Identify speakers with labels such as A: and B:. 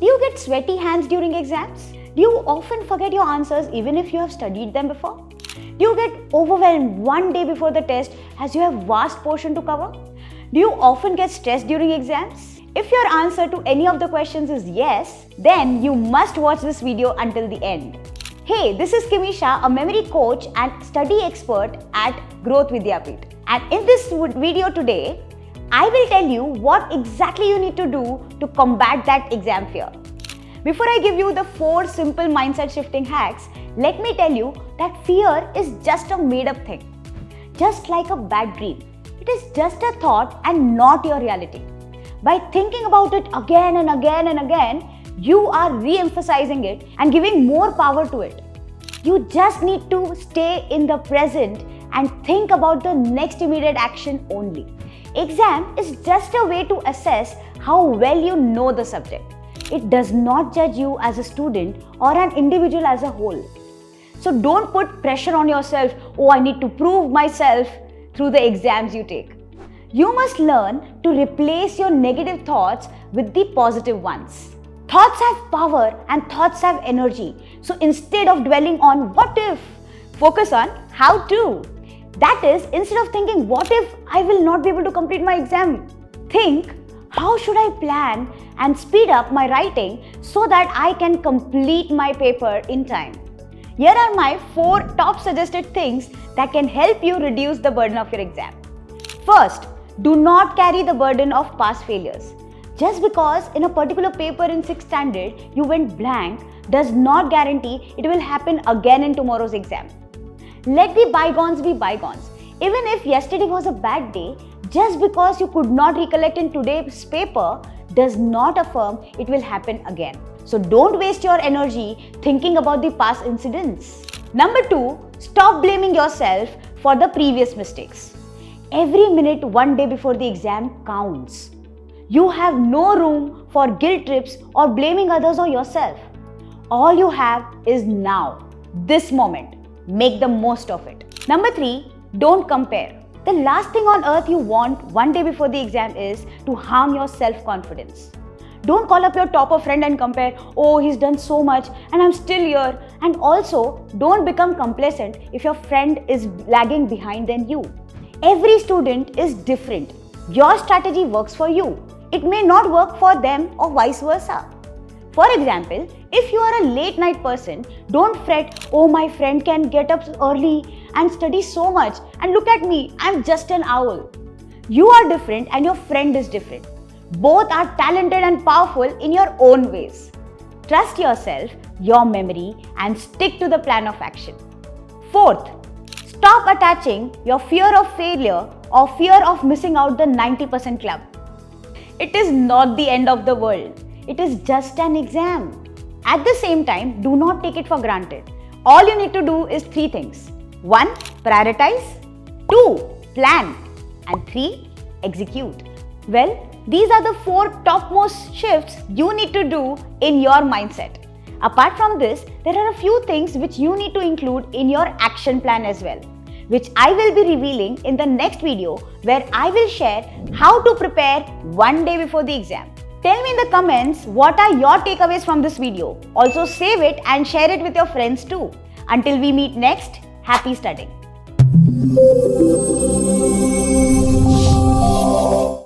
A: Do you get sweaty hands during exams? Do you often forget your answers even if you have studied them before? Do you get overwhelmed one day before the test as you have vast portion to cover? Do you often get stressed during exams? If your answer to any of the questions is yes, then you must watch this video until the end. Hey, this is Kimii Shah, a memory coach and study expert at Growth Vidhyapeeth. And in this video today, I will tell you what exactly you need to do to combat that exam fear. Before I give you the 4 simple mindset shifting hacks, let me tell you that fear is just a made up thing. Just like a bad dream. It is just a thought and not your reality. By thinking about it again and again and again, you are re-emphasizing it and giving more power to it. You just need to stay in the present and think about the next immediate action only. Exam is just a way to assess how well you know the subject. It does not judge you as a student or an individual as a whole. So don't put pressure on yourself, oh, I need to prove myself through the exams you take. You must learn to replace your negative thoughts with the positive ones. Thoughts have power and thoughts have energy. So instead of dwelling on what if, focus on how to. That is, instead of thinking what if I will not be able to complete my exam, think how should I plan and speed up my writing so that I can complete my paper in time. Here are my 4 top suggested things that can help you reduce the burden of your exam. First, do not carry the burden of past failures. Just because in a particular paper in 6th standard you went blank does not guarantee it will happen again in tomorrow's exam. Let the bygones be bygones. Even if yesterday was a bad day, just because you could not recollect in today's paper does not affirm it will happen again. So don't waste your energy thinking about the past incidents. Number 2, stop blaming yourself for the previous mistakes. Every minute one day before the exam counts. You have no room for guilt trips or blaming others or yourself. All you have is now, this moment. Make the most of it. Number 3, don't compare. The last thing on earth you want one day before the exam is to harm your self-confidence. Don't call up your topper friend and compare, oh, he's done so much and I'm still here. And also, don't become complacent if your friend is lagging behind than you. Every student is different. Your strategy works for you. It may not work for them or vice versa. For example, if you are a late night person, don't fret, oh, my friend can get up early and study so much and look at me, I'm just an owl. You are different and your friend is different. Both are talented and powerful in your own ways. Trust yourself, your memory, and stick to the plan of action. Fourth, stop attaching your fear of failure or fear of missing out the 90% club. It is not the end of the world. It is just an exam. At the same time, do not take it for granted. All you need to do is 3 things. 1, prioritize. 2, plan. And 3, execute. Well, these are the 4 topmost shifts you need to do in your mindset. Apart from this, there are a few things which you need to include in your action plan as well, which I will be revealing in the next video where I will share how to prepare one day before the exam. Tell me in the comments what are your takeaways from this video. Also save it and share it with your friends too. Until we meet next, happy studying.